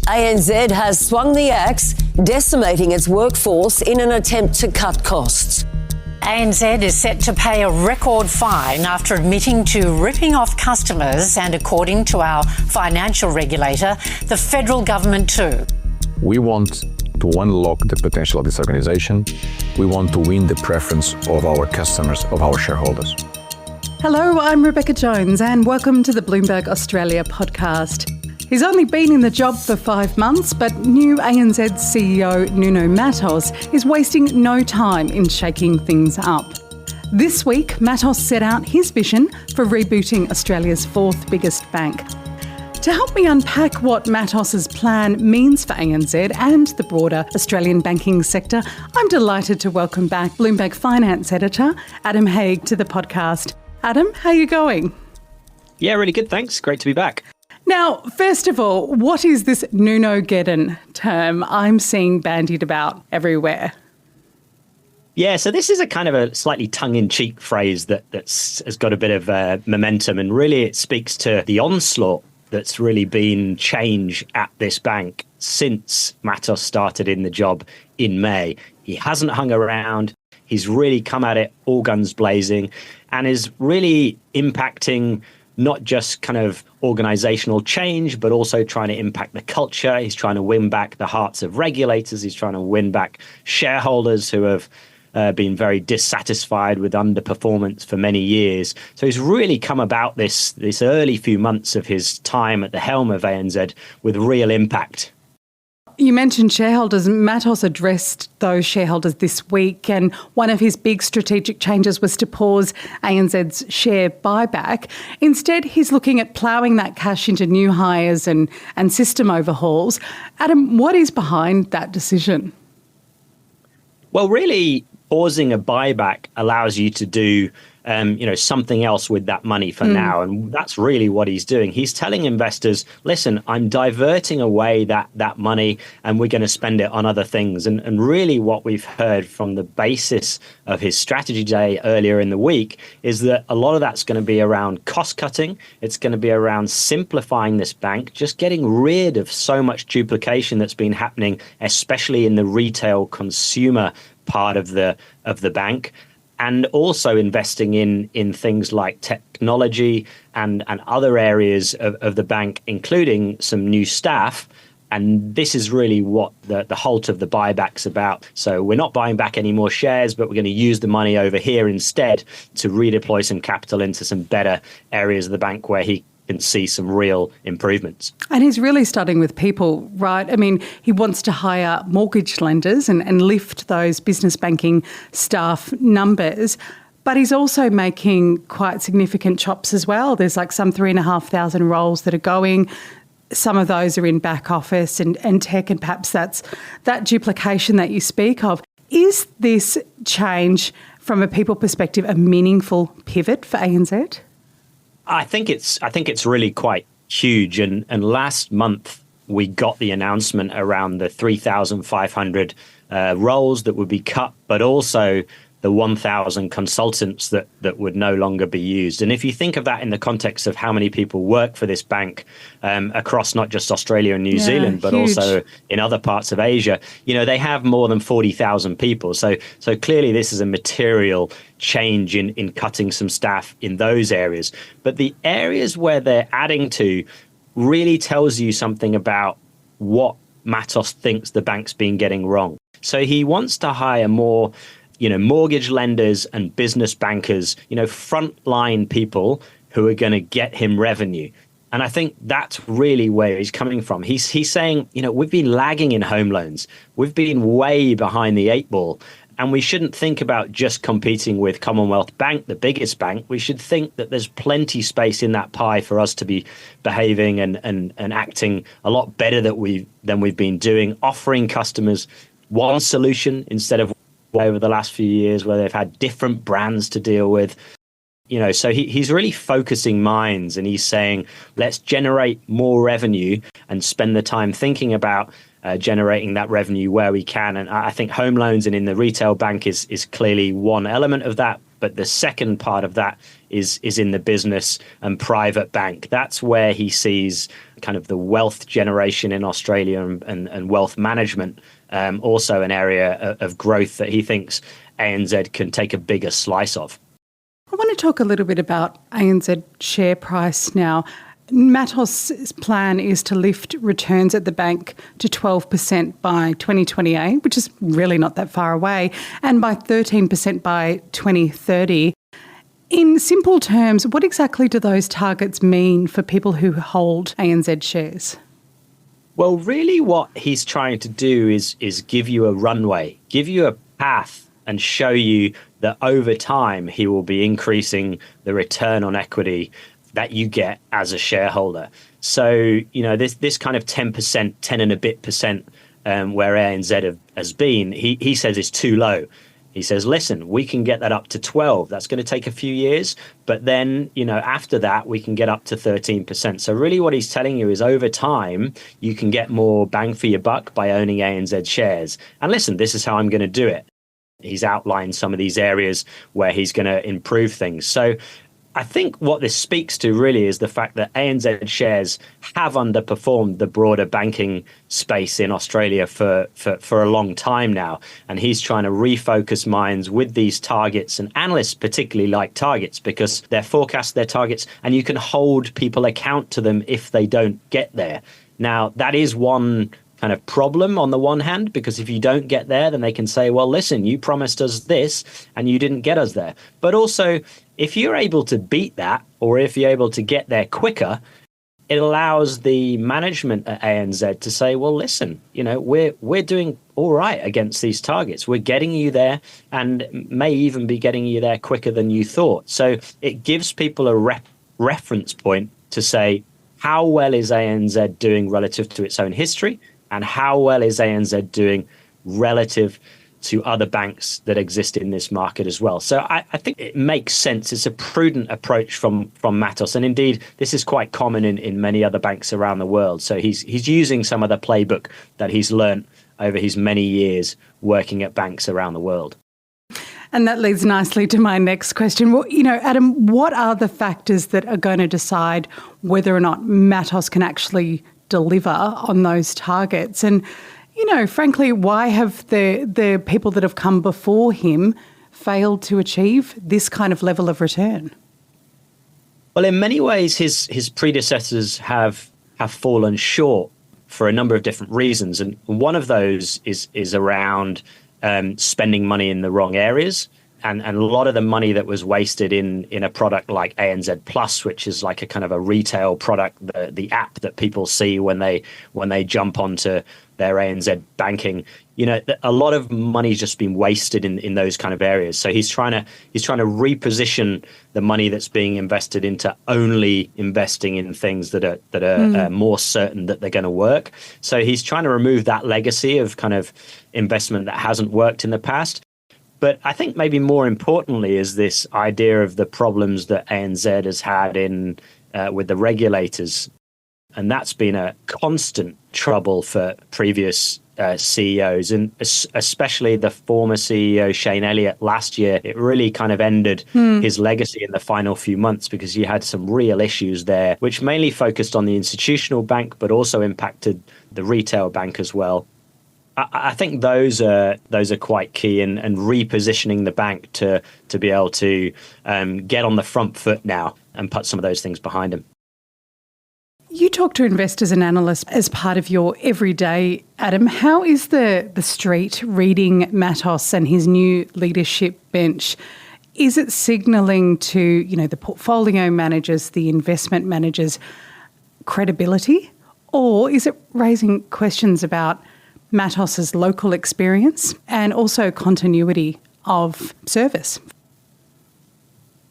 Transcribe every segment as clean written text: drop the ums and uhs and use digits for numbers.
ANZ has swung the axe, decimating its workforce in an attempt to cut costs. ANZ is set to pay a record fine after admitting to ripping off customers and, according to our financial regulator, the federal government too. We want to unlock the potential of this organisation. We want to win the preference of our customers, of our shareholders. Hello, I'm Rebecca Jones and welcome to the Bloomberg Australia podcast. He's only been in the job for 5 months, but new ANZ CEO Nuno Matos is wasting no time in shaking things up. This week, Matos set out his vision for rebooting Australia's fourth biggest bank. To help me unpack what Matos's plan means for ANZ and the broader Australian banking sector, I'm delighted to welcome back Bloomberg Finance Editor Adam Haigh to the podcast. Adam, how are you going? Yeah, really good, thanks. Great to be back. Now, first of all, what is this Nuno-geddon term I'm seeing bandied about everywhere? Yeah, so this is a kind of a slightly tongue-in-cheek phrase that's has got a bit of momentum, and really it speaks to the onslaught that's really been change at this bank since Matos started in the job in May. He hasn't hung around. He's really come at it all guns blazing and is really impacting not just kind of organizational change, but also trying to impact the culture. He's trying to win back the hearts of regulators. He's trying to win back shareholders who have been very dissatisfied with underperformance for many years. So he's really come about this early few months of his time at the helm of ANZ with real impact. You mentioned shareholders. Matos addressed those shareholders this week, and one of his big strategic changes was to pause ANZ's share buyback. Instead, he's looking at ploughing that cash into new hires and system overhauls. Adam, what is behind that decision? Well, really, pausing a buyback allows you to do something else with that money for now. And that's really what he's doing. He's telling investors, listen, I'm diverting away that money and we're going to spend it on other things. And really what we've heard from the basis of his strategy day earlier in the week is that a lot of that's going to be around cost cutting. It's going to be around simplifying this bank, just getting rid of so much duplication that's been happening, especially in the retail consumer part of the bank. And also investing in things like technology and other areas of the bank, including some new staff. And this is really what the halt of the buyback's about. So we're not buying back any more shares, but we're going to use the money over here instead to redeploy some capital into some better areas of the bank where he can see some real improvements. And he's really starting with people, right? I mean, he wants to hire mortgage lenders and lift those business banking staff numbers, but he's also making quite significant chops as well. There's like some 3,500 roles that are going. Some of those are in back office and tech, and perhaps that's that duplication that you speak of. Is this change, from a people perspective, a meaningful pivot for ANZ? I think it's really quite huge. And last month we got the announcement around the 3,500 roles that would be cut, but also the 1,000 consultants that would no longer be used. And if you think of that in the context of how many people work for this bank across not just Australia and New Zealand, but huge. also in other parts of Asia, they have more than 40,000 people. So clearly this is a material change in cutting some staff in those areas. But the areas where they're adding to really tells you something about what Matos thinks the bank's been getting wrong. So he wants to hire more mortgage lenders and business bankers, frontline people who are going to get him revenue. And I think that's really where he's coming from. He's saying, we've been lagging in home loans. We've been way behind the 8 ball. And we shouldn't think about just competing with Commonwealth Bank, the biggest bank. We should think that there's plenty space in that pie for us to be behaving and acting a lot better than we've been doing, offering customers one solution instead of over the last few years where they've had different brands to deal with. So he's really focusing minds, and he's saying, let's generate more revenue and spend the time thinking about generating that revenue where we can. And I think home loans and in the retail bank is clearly one element of that. But the second part of that is in the business and private bank. That's where he sees kind of the wealth generation in Australia and wealth management, also an area of growth that he thinks ANZ can take a bigger slice of. I want to talk a little bit about ANZ share price now. Matos' plan is to lift returns at the bank to 12% by 2028, which is really not that far away, and by 13% by 2030. In simple terms, what exactly do those targets mean for people who hold ANZ shares? Well, really what he's trying to do is give you a runway, give you a path, and show you that over time he will be increasing the return on equity that you get as a shareholder. So, this kind of 10%, 10 and a bit percent where ANZ has been, he says is too low. He says, listen, we can get that up to 12. That's going to take a few years. But then, after that, we can get up to 13%. So really what he's telling you is over time, you can get more bang for your buck by owning ANZ shares. And listen, this is how I'm going to do it. He's outlined some of these areas where he's going to improve things. So I think what this speaks to really is the fact that ANZ shares have underperformed the broader banking space in Australia for a long time now. And he's trying to refocus minds with these targets, and analysts particularly like targets because they're forecast their targets and you can hold people account to them if they don't get there. Now, that is one kind of problem on the one hand, because if you don't get there, then they can say, well, listen, you promised us this and you didn't get us there. But also, if you're able to beat that, or if you're able to get there quicker, it allows the management at ANZ to say, well, listen, we're doing all right against these targets. We're getting you there and may even be getting you there quicker than you thought. So it gives people a reference point to say, how well is ANZ doing relative to its own history? And how well is ANZ doing relative to other banks that exist in this market as well? So I think it makes sense. It's a prudent approach from Matos. And indeed, this is quite common in many other banks around the world. So he's using some of the playbook that he's learned over his many years working at banks around the world. And that leads nicely to my next question. Well, Adam, what are the factors that are going to decide whether or not Matos can actually deliver on those targets? And, frankly, why have the people that have come before him failed to achieve this kind of level of return? Well, in many ways, his predecessors have fallen short for a number of different reasons. And one of those is around spending money in the wrong areas. And a lot of the money that was wasted in a product like ANZ Plus, which is like a kind of a retail product, the app that people see when they jump onto their ANZ banking, a lot of money's just been wasted in those kind of areas. So he's trying to reposition the money that's being invested into only investing in things that are more certain that they're going to work. So he's trying to remove that legacy of kind of investment that hasn't worked in the past. But I think maybe more importantly is this idea of the problems that ANZ has had with the regulators. And that's been a constant trouble for previous CEOs, and especially the former CEO, Shane Elliott, last year. It really kind of ended his legacy in the final few months because he had some real issues there, which mainly focused on the institutional bank, but also impacted the retail bank as well. I think those are quite key, and repositioning the bank to be able to get on the front foot now and put some of those things behind him. You talk to investors and analysts as part of your everyday, Adam. How is the street reading Matos and his new leadership bench? Is it signalling to the portfolio managers, the investment managers, credibility, or is it raising questions about Matos's local experience and also continuity of service?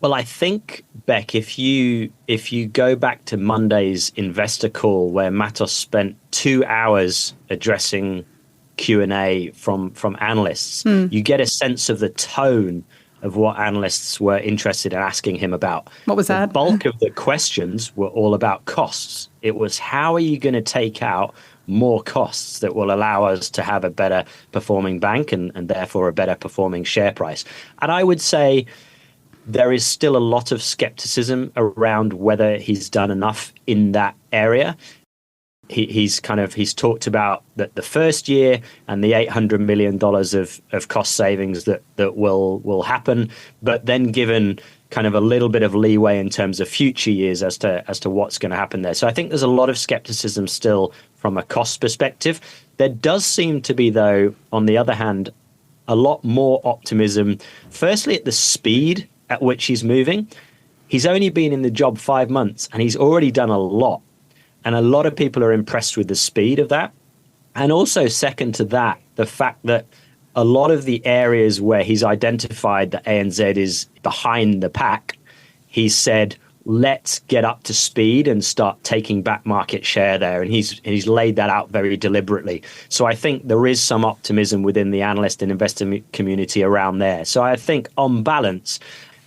Well, I think, Beck, if you go back to Monday's investor call where Matos spent 2 hours addressing Q&A from analysts, you get a sense of the tone of what analysts were interested in asking him about. What was that? The bulk of the questions were all about costs. It was, how are you going to take out more costs that will allow us to have a better performing bank and therefore a better performing share price? And I would say there is still a lot of skepticism around whether he's done enough in that area. He's talked about that the first year and the $800 million of cost savings that will happen, but then given kind of a little bit of leeway in terms of future years as to what's going to happen there. So I think there's a lot of skepticism still from a cost perspective. There does seem to be, though, on the other hand, a lot more optimism, firstly at the speed at which he's moving. He's only been in the job 5 months and he's already done a lot. And a lot of people are impressed with the speed of that. And also second to that, the fact that a lot of the areas where he's identified that ANZ is behind the pack, he said, let's get up to speed and start taking back market share there. And he's laid that out very deliberately. So I think there is some optimism within the analyst and investor community around there. So I think on balance,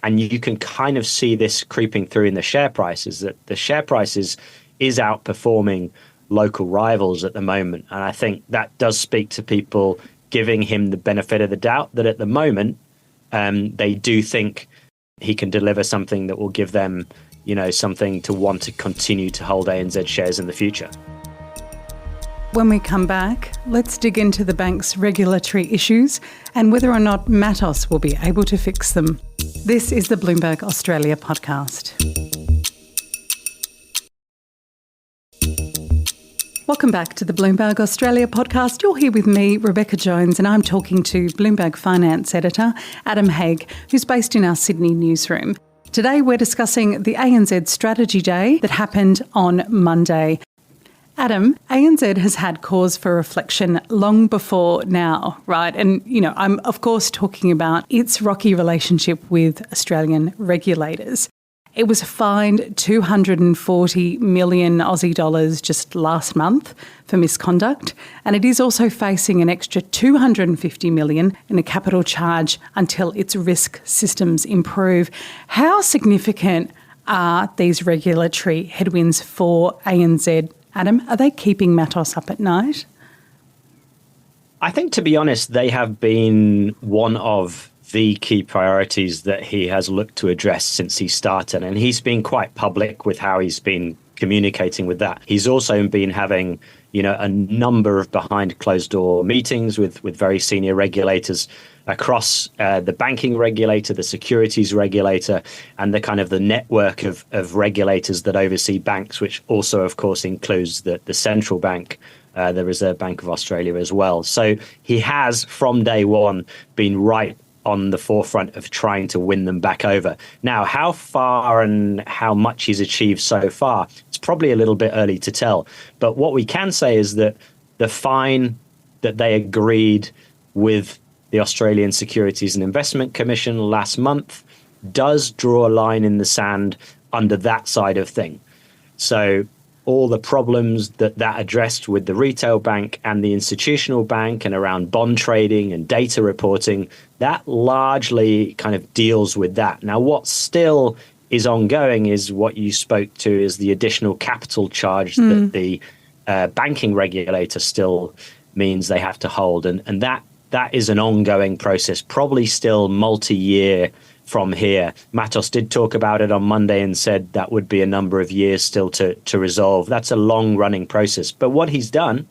and you can kind of see this creeping through in the share prices, that the share prices is outperforming local rivals at the moment. And I think that does speak to people giving him the benefit of the doubt that at the moment they do think he can deliver something that will give them, something to want to continue to hold ANZ shares in the future. When we come back, let's dig into the bank's regulatory issues and whether or not Matos will be able to fix them. This is the Bloomberg Australia podcast. Welcome back to the Bloomberg Australia podcast. You're here with me, Rebecca Jones, and I'm talking to Bloomberg Finance Editor Adam Haigh, who's based in our Sydney newsroom. Today we're discussing the ANZ Strategy Day that happened on Monday. Adam, ANZ has had cause for reflection long before now, right? And, I'm of course talking about its rocky relationship with Australian regulators. It was fined 240 million Aussie dollars just last month for misconduct, and it is also facing an extra 250 million in a capital charge until its risk systems improve. How significant are these regulatory headwinds for ANZ? Adam, are they keeping Matos up at night? I think, to be honest, they have been one of the key priorities that he has looked to address since he started. And he's been quite public with how he's been communicating with that. He's also been having, a number of behind closed door meetings with very senior regulators across the banking regulator, the securities regulator, and the network of regulators that oversee banks, which also, of course, includes the central bank, the Reserve Bank of Australia as well. So he has, from day one, been right on the forefront of trying to win them back over. Now, how far and how much he's achieved so far, it's probably a little bit early to tell. But what we can say is that the fine that they agreed with the Australian Securities and Investment Commission last month does draw a line in the sand under that side of thing. So all the problems that addressed with the retail bank and the institutional bank and around bond trading and data reporting, that largely kind of deals with that. Now, what still is ongoing is what you spoke to is the additional capital charge that the banking regulator still means they have to hold. And that is an ongoing process, probably still multi-year from here. Matos did talk about it on Monday and said that would be a number of years still to resolve. That's a long-running process. But what he's done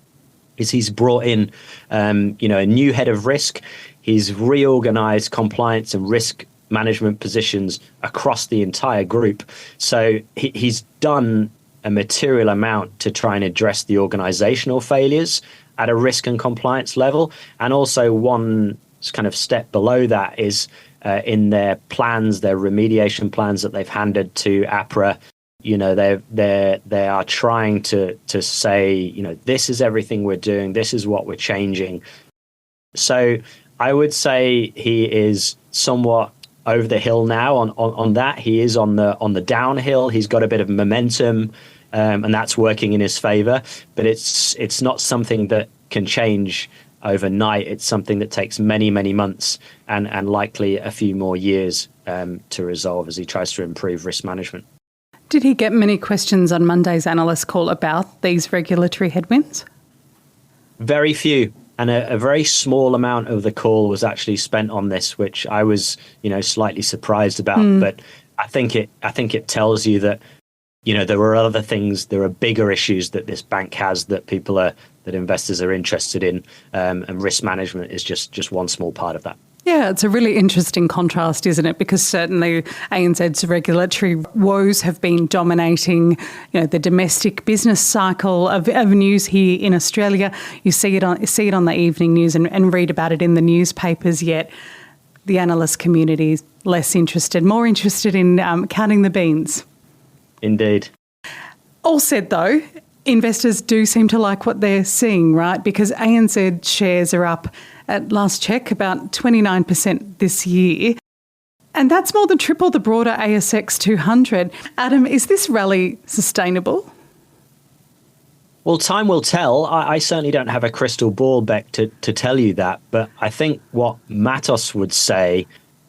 is he's brought in, a new head of risk. He's reorganized compliance and risk management positions across the entire group. So he's done a material amount to try and address the organizational failures at a risk and compliance level. And also one kind of step below that is in their plans, their remediation plans that they've handed to APRA. They are trying to say, this is everything we're doing, this is what we're changing. So I would say he is somewhat over the hill now on that. He is on the downhill. He's got a bit of momentum, and that's working in his favor. But it's not something that can change overnight. It's something that takes many, many months and likely a few more years to resolve as he tries to improve risk management. Did he get many questions on Monday's analyst call about these regulatory headwinds? Very few. And a very small amount of the call was actually spent on this, which I was, slightly surprised about. But I think it tells you that, there are other things, there are bigger issues that this bank has that that investors are interested in, and risk management is just one small part of that. Yeah, it's a really interesting contrast, isn't it? Because certainly ANZ's regulatory woes have been dominating, the domestic business cycle of news here in Australia. You see it on the evening news and read about it in the newspapers, yet the analyst community is less interested, more interested in counting the beans. Indeed. All said, though, investors do seem to like what they're seeing, right? Because ANZ shares are up at last check about 29% this year. And that's more than triple the broader ASX 200. Adam, is this rally sustainable? Well, time will tell. I certainly don't have a crystal ball, Beck, to tell you that. But I think what Matos would say,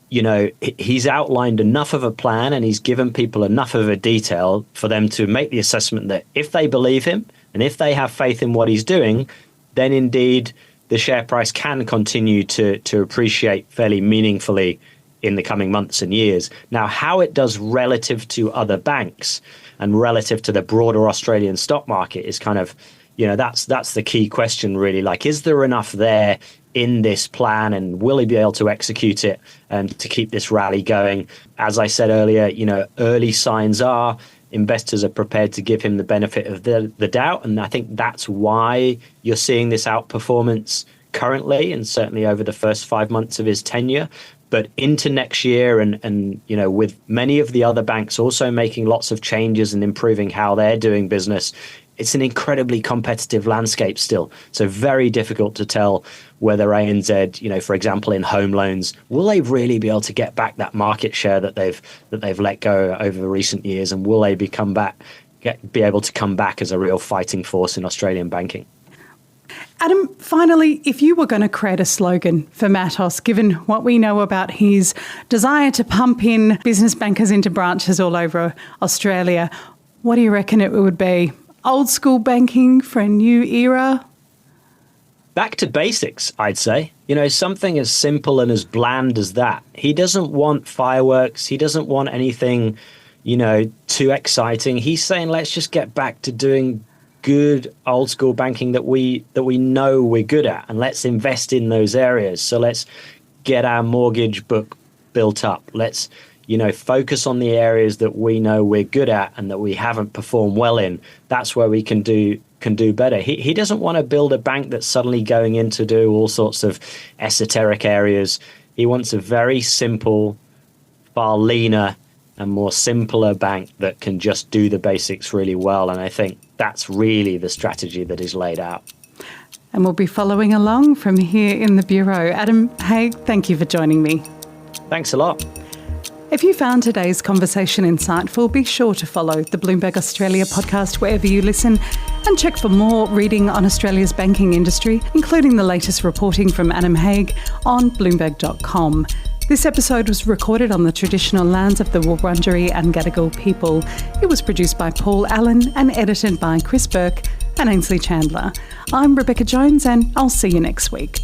he's outlined enough of a plan and he's given people enough of a detail for them to make the assessment that if they believe him and if they have faith in what he's doing, then indeed the share price can continue to appreciate fairly meaningfully in the coming months and years. Now, how it does relative to other banks and relative to the broader Australian stock market is kind of, that's the key question, really. Like, is there enough there in this plan, and will he be able to execute it and to keep this rally going? As I said earlier, early signs are investors are prepared to give him the benefit of the doubt. And I think that's why you're seeing this outperformance currently and certainly over the first 5 months of his tenure. But into next year and with many of the other banks also making lots of changes and improving how they're doing business, it's an incredibly competitive landscape still. So very difficult to tell whether ANZ, for example, in home loans, will they really be able to get back that market share that they've let go over recent years, and will they be able to come back as a real fighting force in Australian banking? Adam, finally, if you were going to create a slogan for Matos, given what we know about his desire to pump in business bankers into branches all over Australia, what do you reckon it would be? Old school banking for a new era? Back to basics, I'd say. Something as simple and as bland as that. He doesn't want fireworks. He doesn't want anything, too exciting. He's saying, let's just get back to doing good old school banking that we know we're good at, and let's invest in those areas. So let's get our mortgage book built up. Let's focus on the areas that we know we're good at and that we haven't performed well in. That's where we can do better. He doesn't want to build a bank that's suddenly going in to do all sorts of esoteric areas. He wants a very simple, far leaner and more simpler bank that can just do the basics really well. And I think that's really the strategy that is laid out. And we'll be following along from here in the Bureau. Adam Haigh, thank you for joining me. Thanks a lot. If you found today's conversation insightful, be sure to follow the Bloomberg Australia podcast wherever you listen, and check for more reading on Australia's banking industry, including the latest reporting from Adam Haigh on Bloomberg.com. This episode was recorded on the traditional lands of the Wurundjeri and Gadigal people. It was produced by Paul Allen and edited by Chris Burke and Ainsley Chandler. I'm Rebecca Jones, and I'll see you next week.